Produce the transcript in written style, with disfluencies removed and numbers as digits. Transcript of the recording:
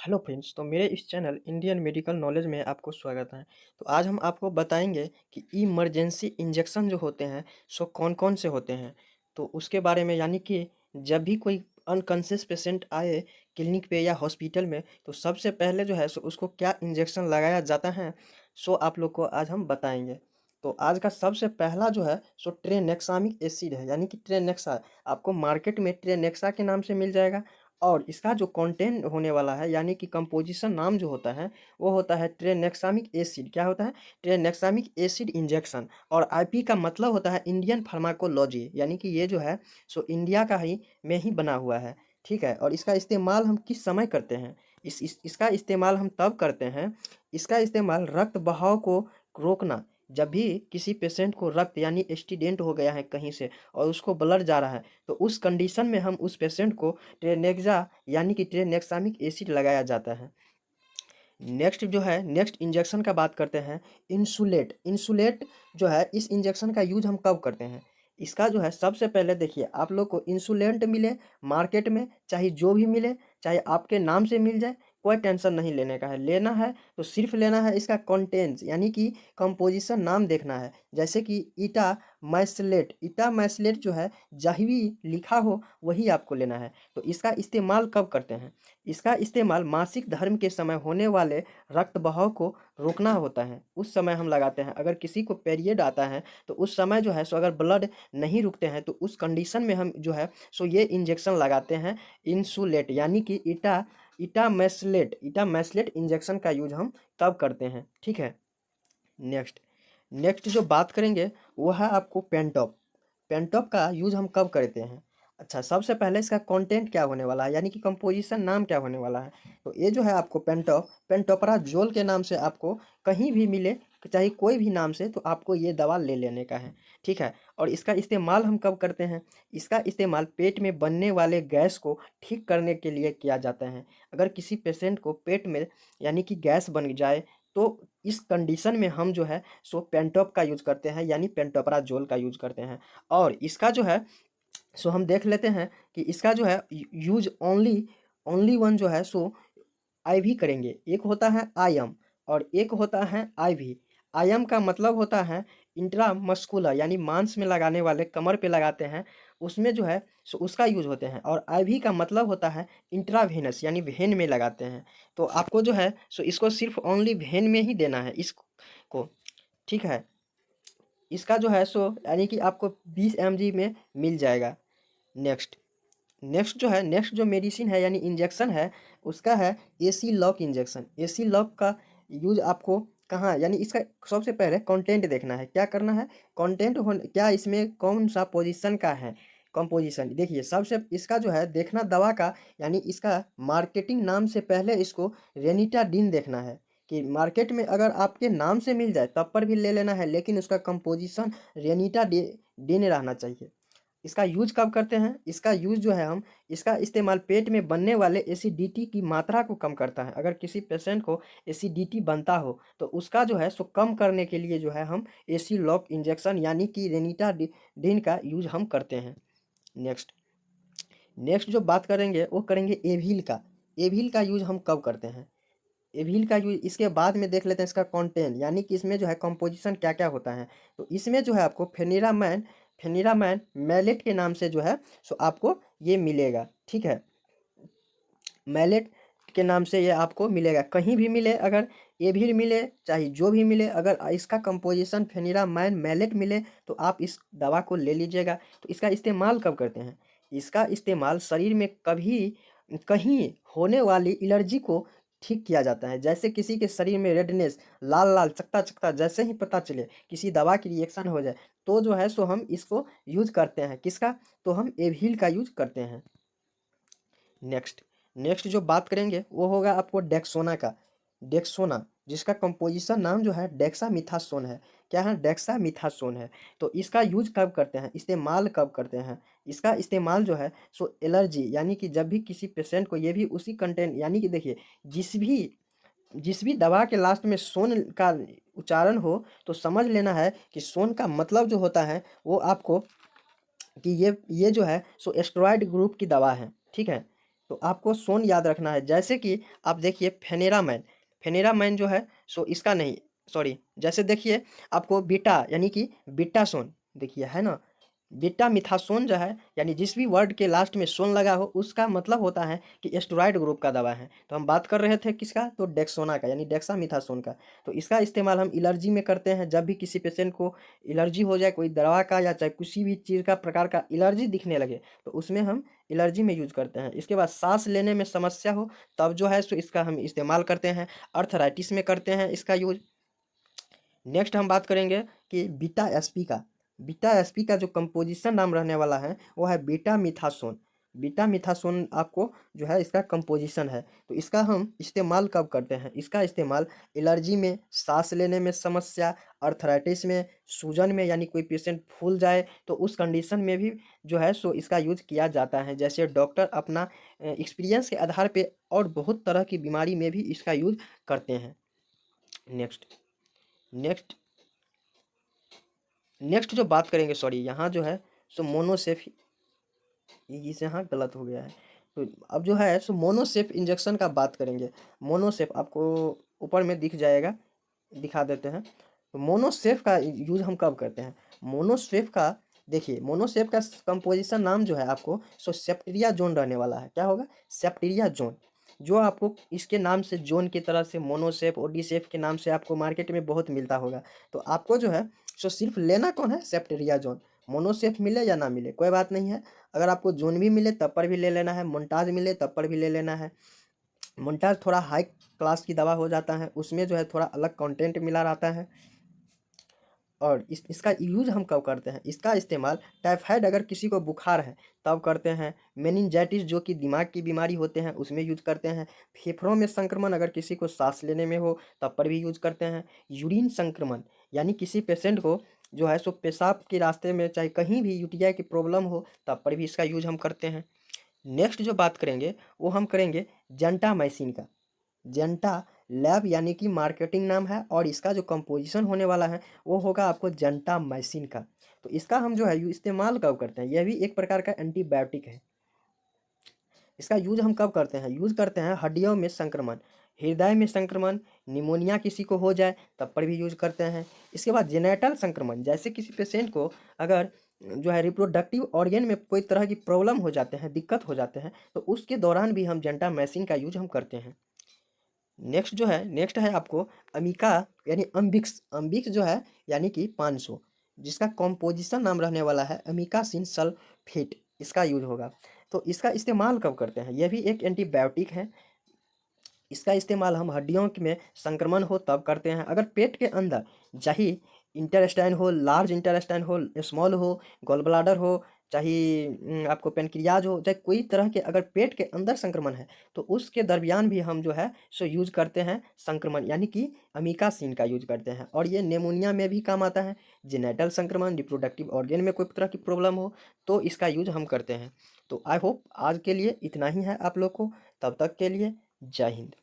Hello friends, तो मेरे इस चैनल इंडियन मेडिकल नॉलेज में आपको स्वागत है। तो आज हम आपको बताएंगे कि इमरजेंसी इंजेक्शन जो होते हैं सो कौन-कौन से होते हैं। तो उसके बारे में यानी कि जब भी कोई अनकॉन्शियस पेशेंट आए क्लिनिक पे या हॉस्पिटल में तो सबसे पहले जो है सो उसको क्या इंजेक्शन लगाया जाता है सो आप लोग को आज हम बताएंगे। तो आज का सबसे पहला जो है सो ट्रेनेक्सामिक एसिड है यानी कि ट्रेनेक्सा। आपको मार्केट में ट्रेनेक्सा के नाम से मिल जाएगा और इसका जो कंटेंट होने वाला है यानी कि कंपोजिशन नाम जो होता है वो होता है ट्रेनेक्सामिक एसिड। क्या होता है? ट्रेनेक्सामिक एसिड इंजेक्शन। और आईपी का मतलब होता है इंडियन फार्माकोलॉजी, यानी कि ये जो है सो इंडिया का ही में ही बना हुआ है। ठीक है, और इसका इस्तेमाल हम किस समय करते हैं? इसका इस्तेमाल हम तब करते हैं, इसका इस्तेमाल रक्त बहाव को रोकना। जब भी किसी पेशेंट को रक्त यानी एक्सीडेंट हो गया है कहीं से और उसको ब्लड जा रहा है तो उस कंडीशन में हम उस पेशेंट को ट्रेनेक्सा यानी कि ट्रेनेक्सामिक एसिड लगाया जाता है। नेक्स्ट जो है नेक्स्ट इंजेक्शन का बात करते हैं। इंसुलेट इंसुलेट जो है इस इंजेक्शन का यूज हम कब करते हैं? इसका जो है सबसे पहले देखिए, आप लोग को इंसुलेंट मिले मार्केट में, चाहे जो भी मिले, चाहे आपके नाम से मिल जाए, कोई टेंशन नहीं लेने का है। लेना है तो सिर्फ लेना है इसका कंटेंट्स यानी कि कंपोजिशन नाम देखना है। जैसे कि ईटा मैसलेट जो है जहाँ भी लिखा हो वही आपको लेना है। तो इसका इस्तेमाल कब करते हैं? इसका इस्तेमाल मासिक धर्म के समय होने वाले रक्त बहाव को रोकना होता है, उस समय हम लगाते हैं। अगर किसी को पीरियड आता है तो उस समय जो है सो अगर ब्लड नहीं रुकते हैं तो उस कंडीशन में हम जो है सो ये इंजेक्शन लगाते हैं। इंसुलेट यानी कि ईटा मैसलेट इंजेक्शन का यूज हम तब करते हैं। ठीक है। नेक्स्ट नेक्स्ट जो बात करेंगे वो है आपको पेंटॉप। पेंटॉप का यूज हम कब करते हैं? अच्छा, सबसे पहले इसका कंटेंट क्या होने वाला है यानी कि कंपोजिशन नाम क्या होने वाला है? तो ये जो है आपको पेंटोपराजोल के नाम से आपको कहीं भी मिले, चाहे कोई भी नाम से, तो आपको ये दवा ले लेने का है। ठीक है। और इसका इस्तेमाल हम कब करते हैं? इसका इस्तेमाल पेट में बनने वाले गैस को ठीक करने के लिए किया जाता है। अगर किसी पेशेंट को पेट में यानी कि गैस बन जाए तो इस कंडीशन में हम जो है सो पेंटॉप का यूज करते हैं यानी पेंटोपराजोल का यूज करते हैं। और इसका जो है सो हम देख लेते हैं कि इसका जो है यूज ओनली ओनली वन जो है सो आईवी करेंगे। एक होता है आईएम और एक होता है आईवी। आईएम का मतलब होता है इंट्रामस्कुलर यानी मांस में लगाने वाले, कमर पे लगाते हैं, उसमें जो है सो उसका यूज होते हैं। और आईवी का मतलब होता है इंट्रावेनस यानी वेन में लगाते हैं। तो आपको जो है सो इसको सिर्फ ओनली वेन में ही देना है इसको। ठीक है। इसका जो है सो यानी कि आपको 20 mg में मिल जाएगा। नेक्स्ट नेक्स्ट जो मेडिसिन है यानी इंजेक्शन है उसका है AC lock injection. AC lock का यूज आपको कहाँ, यानी इसका सबसे पहले कंटेंट देखना है। क्या करना है? कंटेंट हो क्या इसमें कौन सा पोजीशन का है। कंपोजिशन देखिए, सबसे इसका जो है देखना दवा का, यानी इसका मार्केटिंग नाम से पहले इसको रेनिटाडीन देखना है कि मार्केट में अगर आपके नाम से मिल जाए तब पर भी ले लेना है, लेकिन उसका कंपोजिशन रेनिटाडीन रहना चाहिए। इसका यूज कब करते हैं? इसका यूज जो है हम इसका इस्तेमाल पेट में बनने वाले एसिडिटी की मात्रा को कम करता है। अगर किसी पेशेंट को एसिडिटी बनता हो तो उसका जो है सो कम करने के लिए जो है हम एसी लॉक इंजेक्शन यानी कि रेनिटाडीन का यूज हम करते हैं। नेक्स्ट नेक्स्ट जो बात करेंगे वो करेंगे एविल का। एविल का यूज हम कब करते हैं? एविल का यूज इसके बाद में देख लेते हैं इसका कंटेंट, यानी कि इसमें जो है कंपोजिशन क्या क्या होता है। तो इसमें जो है आपको फेनिरामैन मैलेट के नाम से जो है सो आपको ये मिलेगा। ठीक है। मैलेट के नाम से ये आपको मिलेगा, कहीं भी मिले, अगर ये भी मिले चाहे जो भी मिले, अगर इसका कंपोजिशन फेनिरामाइन मैलेट मिले तो आप इस दवा को ले लीजिएगा। तो इसका इस्तेमाल कब करते हैं? इसका इस्तेमाल शरीर में कभी कहीं होने वाली एलर्जी को ठीक किया जाता है। जैसे किसी के शरीर में रेडनेस, लाल लाल चकता चकता जैसे ही पता चले किसी दवा की रिएक्शन हो जाए तो जो है सो हम इसको यूज करते हैं। किसका? तो हम एविल का यूज करते हैं। नेक्स्ट नेक्स्ट जो बात करेंगे वो होगा आपको डेक्सोना का। डेक्सोना जिसका कंपोजिशन नाम जो है डेक्सामिथासोन है। क्या है? डेक्सामिथासोन है। तो इसका यूज कब करते हैं, इस्तेमाल कब करते हैं? इसका इस्तेमाल जो है सो एलर्जी यानी कि जब भी किसी पेशेंट को, ये भी उसी कंटेंट, यानी कि देखिए जिस भी दवा के लास्ट में सोन का उच्चारण हो तो समझ लेना है कि सोन का मतलब जो होता है वो आपको कि ये जो है सो एस्टेरॉयड ग्रुप की दवा है। ठीक है। तो आपको सोन याद रखना है। जैसे कि आप देखिए फेनेरामैन, फेनेरामैन जो है सो इसका नहीं, सॉरी, जैसे देखिए आपको बीटा यानी कि बीटासोन देखिए है ना, बीटा मिथासोन जो है यानी जिस भी वर्ड के लास्ट में सोन लगा हो उसका मतलब होता है कि एस्टेरॉयड ग्रुप का दवा है। तो हम बात कर रहे थे किसका, तो डेक्सोना का यानी डेक्सामिथासोन का। तो इसका इस्तेमाल हम एलर्जी में करते हैं। जब भी किसी पेशेंट को एलर्जी हो जाए कोई दवा का या चाहे किसी भी चीज़ का प्रकार का एलर्जी दिखने लगे तो उसमें हम एलर्जी में यूज करते हैं। इसके बाद सांस लेने में समस्या हो तब जो है सो इसका हम इस्तेमाल करते हैं। अर्थराइटिस में करते हैं इसका यूज। नेक्स्ट हम बात करेंगे कि बीटा एसपी का। बीटा एसपी का जो कंपोजिशन नाम रहने वाला है वो है बीटा मिथासोन। बीटा मिथासोन आपको जो है इसका कंपोजिशन है। तो इसका हम इस्तेमाल कब करते हैं, इसका इस्तेमाल एलर्जी में, सांस लेने में समस्या, अर्थराइटिस में, सूजन में यानी कोई पेशेंट फूल जाए तो उस कंडीशन में भी जो है सो इसका यूज किया जाता है। जैसे डॉक्टर अपना एक्सपीरियंस के आधार पे और बहुत तरह की बीमारी में भी इसका यूज करते हैं। नेक्स्ट नेक्स्ट नेक्स्ट जो बात करेंगे, सॉरी यहाँ जो है सो मोनोसेफ, इसे यहाँ गलत हो गया है। तो अब जो है सो मोनोसेफ इंजेक्शन का बात करेंगे। मोनोसेफ आपको ऊपर में दिख जाएगा, दिखा देते हैं। तो मोनोसेफ का यूज हम कब करते हैं, मोनोसेफ का देखिए, मोनोसेफ का कंपोजिशन नाम जो है आपको सो सेप्टेरिया जोन रहने वाला है। क्या होगा, सेप्टेरिया जोन। जो आपको इसके नाम से जोन की तरह से मोनोसेफ, ओडीसेफ के नाम से आपको मार्केट में बहुत मिलता होगा। तो आपको जो है सो सिर्फ लेना कौन है, सेप्टेरिया जोन। मोनोसेफ मिले या ना मिले कोई बात नहीं है। अगर आपको जोन भी मिले तब पर भी ले लेना है, मोन्टाज मिले तब पर भी ले लेना है। मोन्टाज थोड़ा हाई क्लास की दवा हो जाता है, उसमें जो है थोड़ा अलग कंटेंट मिला रहता है। और इसका यूज हम कब करते हैं, इसका इस्तेमाल टाइफाइड अगर किसी को बुखार है तब करते हैं। मेनिंजाइटिस जो कि दिमाग की बीमारी होते हैं उसमें यूज करते हैं। फेफड़ों में संक्रमण अगर किसी को सांस लेने में हो तब पर भी यूज करते हैं। यूरिन संक्रमण यानी किसी पेशेंट को जो है सो पेशाब के रास्ते में चाहे कहीं भी यूटीआई की प्रॉब्लम हो तब पर भी इसका यूज हम करते हैं। नेक्स्ट जो बात करेंगे वो हम करेंगे जेंटामाइसिन का। जेंटा लैब यानी कि मार्केटिंग नाम है और इसका जो कंपोजिशन होने वाला है वो होगा आपको जेंटामाइसिन का। तो इसका हम जो है इस्तेमाल कब करते हैं, यह भी एक प्रकार का एंटीबायोटिक है। इसका यूज हम कब करते हैं, यूज करते हैं हड्डियों में संक्रमण, हृदय में संक्रमण, निमोनिया किसी को हो जाए तब पर भी यूज करते हैं। इसके बाद जेनेटल संक्रमण, जैसे किसी पेशेंट को अगर जो है रिप्रोडक्टिव ऑर्गन में कोई तरह की प्रॉब्लम हो जाते हैं, दिक्कत हो जाते हैं, तो उसके दौरान भी हम जेंटामाइसिन का यूज हम करते हैं। नेक्स्ट है आपको अमिका यानी अम्बिक्स। अम्बिक्स जो है यानी कि 500, जिसका कॉम्पोजिशन नाम रहने वाला है अमिकासिन सल्फेट, इसका यूज होगा। तो इसका इस्तेमाल कब करते हैं, यह भी एक एंटीबायोटिक है। इसका इस्तेमाल हम हड्डियों में संक्रमण हो तब करते हैं। अगर पेट के अंदर चाहे इंटेस्टाइन हो, लार्ज इंटेस्टाइन हो, स्मॉल हो, गॉल ब्लाडर हो, चाहे आपको पेनक्रियाज हो, चाहे कोई तरह के अगर पेट के अंदर संक्रमण है तो उसके दरमियान भी हम जो है सो यूज करते हैं संक्रमण यानी कि अमीकासिन का यूज करते हैं। और ये नेमोनिया में भी काम आता है, जेनेटल संक्रमण, रिप्रोडक्टिव ऑर्गन में कोई तरह की प्रॉब्लम हो तो इसका यूज हम करते हैं। तो आई होप आज के लिए इतना ही है आप लोग को। तब तक के लिए जय हिंद।